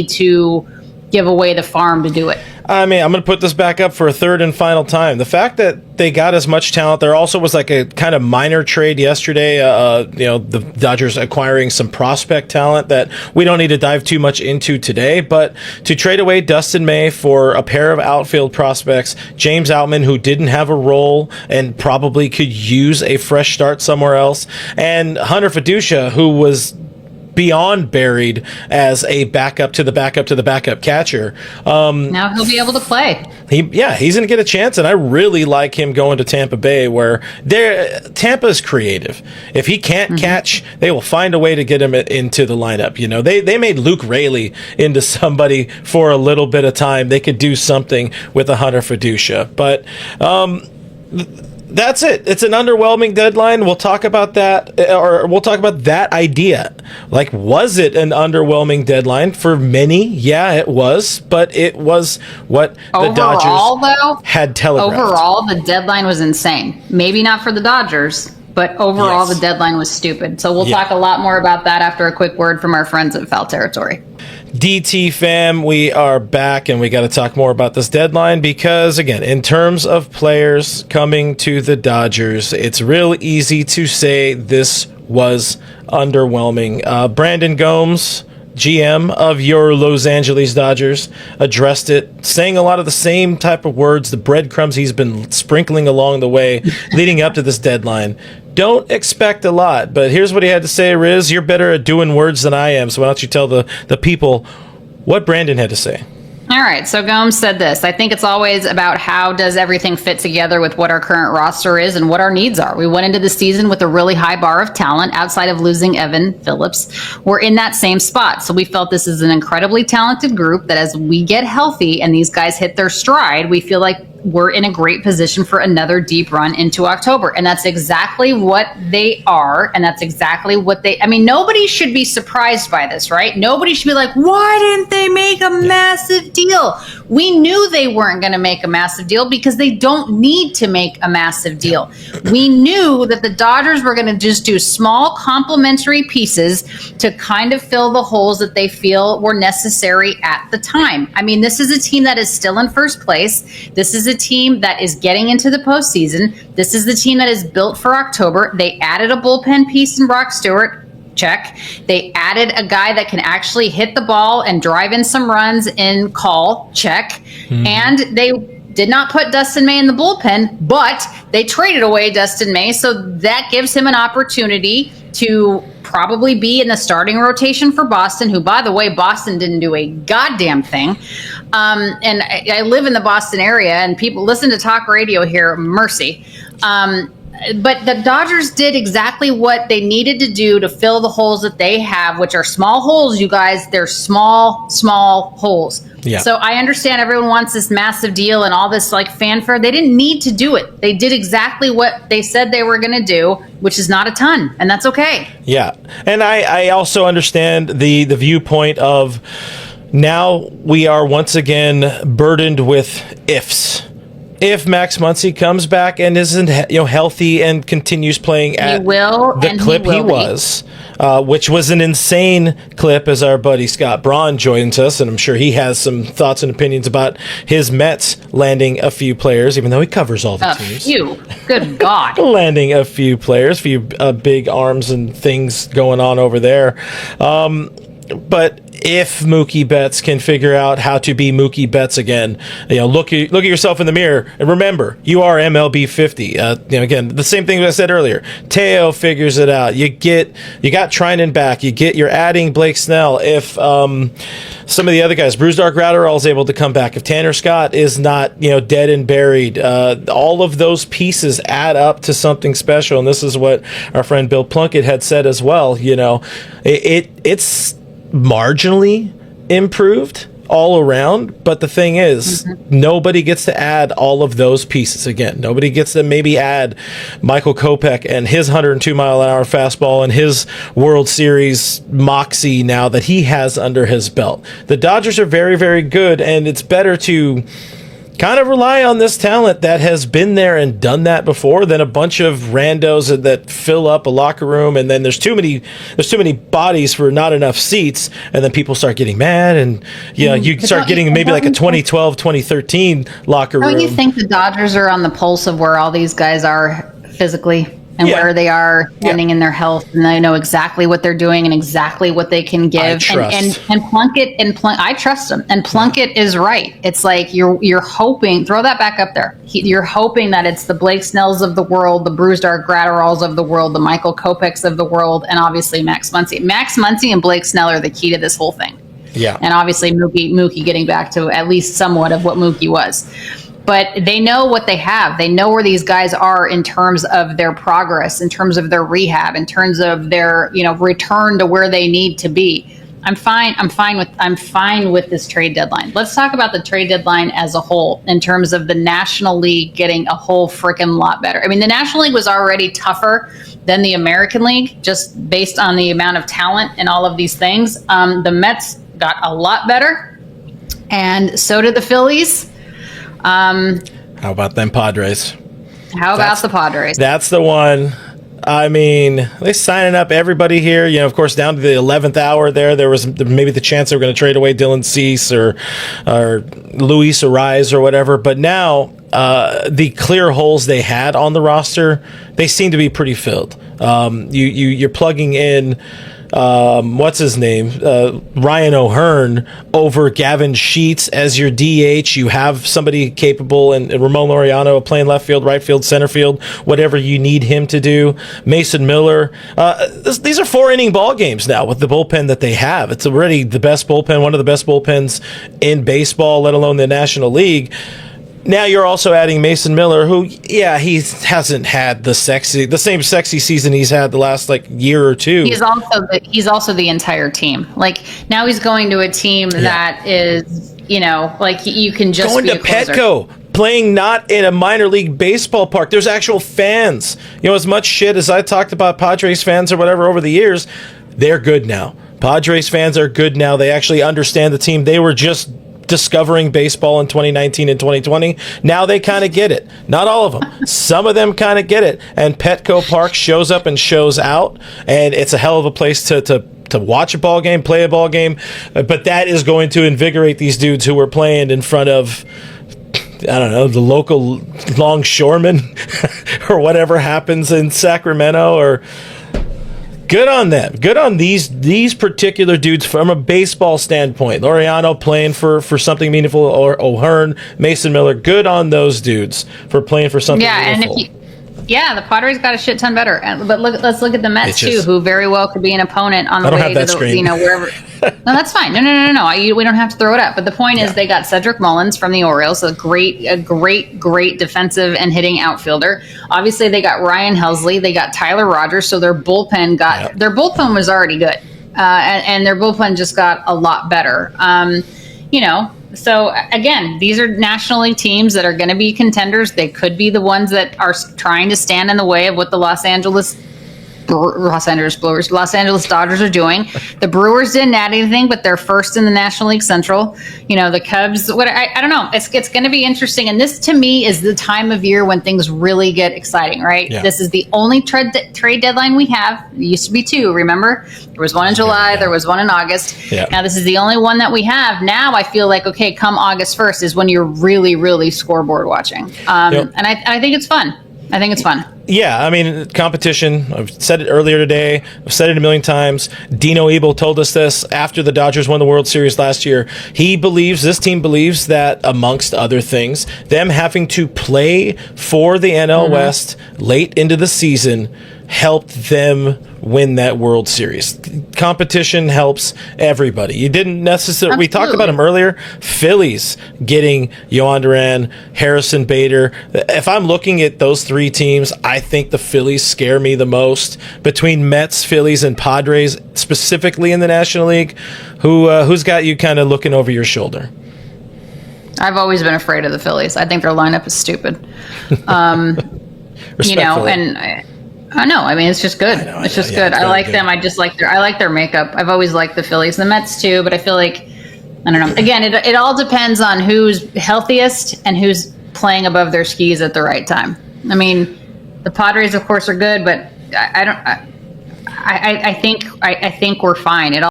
to give away the farm to do it. I mean, I'm going to put this back up for a third and final time. The fact that they got as much talent, there also was like a kind of minor trade yesterday. The Dodgers acquiring some prospect talent that we don't need to dive too much into today. But to trade away Dustin May for a pair of outfield prospects, James Outman, who didn't have a role and probably could use a fresh start somewhere else, and Hunter Fiducia, who was beyond buried as a backup to the backup to the backup catcher. Now he'll be able to play. He's going to get a chance, and I really like him going to Tampa Bay, where Tampa is creative. If he can't catch, they will find a way to get him into the lineup. You know, they made Luke Raley into somebody for a little bit of time. They could do something with a Hunter Fiducia, but that's it. It's an underwhelming deadline. We'll talk about that, or we'll talk about that idea. Like, was it an underwhelming deadline? For many, yeah, it was, but it was what the Dodgers had telegraphed. Overall, the deadline was insane. Maybe not for the Dodgers, but overall, the deadline was stupid. So we'll talk a lot more about that after a quick word from our friends at Foul Territory. DT fam, we are back, and we got to talk more about this deadline because, again, in terms of players coming to the Dodgers, it's real easy to say this was underwhelming. Brandon Gomes, GM of your Los Angeles Dodgers, addressed it, saying a lot of the same type of words, the breadcrumbs he's been sprinkling along the way leading up to this deadline. Don't expect a lot, but here's what he had to say. Riz, you're better at doing words than I am, so why don't you tell the people what Brandon had to say. All right, so Gomes said this: I think it's always about how does everything fit together with what our current roster is and what our needs are. We went into the season with a really high bar of talent outside of losing Evan Phillips. We're in that same spot, so we felt this is an incredibly talented group that as we get healthy and these guys hit their stride, we feel like we're in a great position for another deep run into October. And that's exactly what they are. And that's exactly what nobody should be surprised by this, right? Nobody should be like, why didn't they make a massive deal? We knew they weren't going to make a massive deal because they don't need to make a massive deal. We knew that the Dodgers were going to just do small complementary pieces to kind of fill the holes that they feel were necessary at the time. I mean, this is a team that is still in first place. This is a team that is getting into the postseason. This is the team that is built for October. They added a bullpen piece in Brock Stewart. Check. They added a guy that can actually hit the ball and drive in some runs in Call. Check. And they did not put Dustin May in the bullpen, but they traded away Dustin May. So that gives him an opportunity to probably be in the starting rotation for Boston, who, by the way, Boston didn't do a goddamn thing. And I live in the Boston area, and people listen to talk radio here. Mercy. But the Dodgers did exactly what they needed to do to fill the holes that they have, which are small holes, you guys. They're small holes. Yeah. So I understand everyone wants this massive deal and all this like fanfare. They didn't need to do it. They did exactly what they said they were going to do, which is not a ton, and that's okay. Yeah, and I also understand the viewpoint of now we are once again burdened with ifs. If Max Muncy comes back and isn't healthy and continues playing at the clip he was, which was an insane clip, as our buddy Scott Braun joins us, and I'm sure he has some thoughts and opinions about his Mets landing a few players, even though he covers all the teams. A few. Good God. Landing a few players, a few big arms and things going on over there. But if Mookie Betts can figure out how to be Mookie Betts again, look at yourself in the mirror and remember you are MLB 50. Again, the same thing I said earlier. Teo figures it out. You got Trinan back. You're adding Blake Snell. If some of the other guys, Brusdar Graterol is able to come back. If Tanner Scott is not dead and buried, all of those pieces add up to something special. And this is what our friend Bill Plunkett had said as well. It's marginally improved all around, but the thing is, nobody gets to add all of those pieces again. Nobody gets to maybe add Michael Kopech and his 102-mile-an-hour fastball and his World Series moxie now that he has under his belt. The Dodgers are very, very good, and it's better to kind of rely on this talent that has been there and done that before than a bunch of randos that fill up a locker room, and then there's too many bodies for not enough seats, and then people start getting mad, and you start getting maybe like a 2012, 2013 locker room. Don't you think the Dodgers are on the pulse of where all these guys are physically? And where they are standing in their health, and they know exactly what they're doing and exactly what they can give. And I trust them. And Plunkett is right. It's like you're hoping. Throw that back up there. You're hoping that it's the Blake Snells of the world, the Brusdar Gratteralls of the world, the Michael Kopechs of the world, and obviously Max Muncy. Max Muncy and Blake Snell are the key to this whole thing. Yeah. And obviously Mookie getting back to at least somewhat of what Mookie was. But they know what they have. They know where these guys are in terms of their progress, in terms of their rehab, in terms of their, return to where they need to be. I'm fine with this trade deadline. Let's talk about the trade deadline as a whole in terms of the National League getting a whole freaking lot better. I mean, the National League was already tougher than the American League, just based on the amount of talent and all of these things. The Mets got a lot better, and so did the Phillies. How about them Padres? How about the Padres? That's the one. I mean, they signing up everybody here. Of course, down to the 11th hour there was maybe the chance they were going to trade away Dylan Cease or Luis Ariz or whatever. But now the clear holes they had on the roster, they seem to be pretty filled. You're plugging in what's his name? Ryan O'Hearn over Gavin Sheets as your DH. You have somebody capable, and Ramon Laureano playing left field, right field, center field, whatever you need him to do. Mason Miller. These are 4-inning ball games now with the bullpen that they have. It's already the best bullpen, one of the best bullpens in baseball, let alone the National League. Now you're also adding Mason Miller, who, he hasn't had the same sexy season he's had the last year or two. He's also the entire team. Now he's going to a team that is, you can just going be to a closer. Petco, playing not in a minor league baseball park. There's actual fans. As much shit as I talked about Padres fans or whatever over the years, they're good now. Padres fans are good now. They actually understand the team. They were just discovering baseball in 2019 and 2020. Now they kind of get it. Not all of them. Some of them kind of get it. And Petco Park shows up and shows out. And it's a hell of a place to watch a ball game, play a ball game. But that is going to invigorate these dudes who were playing in front of, I don't know, the local longshoremen or whatever happens in Sacramento. Or good on them. Good on these particular dudes from a baseball standpoint. Laureano playing for something meaningful, or O'Hearn, Mason Miller. Good on those dudes for playing for something meaningful. The Padres got a shit ton better. But let's look at the Mets too, who very well could be an opponent on the way to the wherever. No, that's fine. No. We don't have to throw it up. But the point is, they got Cedric Mullins from the Orioles, a great defensive and hitting outfielder. Obviously, they got Ryan Helsley. They got Tyler Rogers. So their bullpen was already good, and their bullpen just got a lot better. So again, these are National League teams that are going to be contenders. They could be the ones that are trying to stand in the way of what the Los Angeles Dodgers are doing. The Brewers didn't add anything, but they're first in the National League Central. The Cubs, I don't know. It's going to be interesting. And this, to me, is the time of year when things really get exciting, right? Yeah. This is the only trade deadline we have. It used to be 2, remember? There was one in July. There was one in August. Yeah. Now, this is the only one that we have. Now, I feel like, okay, come August 1st is when you're really, really scoreboard watching. And I think it's fun. Yeah, I mean, competition. I've said it earlier today. I've said it a million times. Dino Ebel told us this after the Dodgers won the World Series last year. This team believes that, amongst other things, them having to play for the NL West late into the season helped them win that World Series. Competition helps everybody. You didn't necessarily. We talked about them earlier. Phillies getting Yohan Duran, Harrison Bader. If I'm looking at those 3 teams, I think the Phillies scare me the most. Between Mets, Phillies, and Padres, specifically in the National League, who's got you kind of looking over your shoulder? I've always been afraid of the Phillies. I think their lineup is stupid. I know. I mean, it's just good. It's just good. I like them. I like their makeup. I've always liked the Phillies, the Mets too. But I feel like I don't know. Again, it all depends on who's healthiest and who's playing above their skis at the right time. I mean, the Padres, of course, are good, but I think we're fine. It all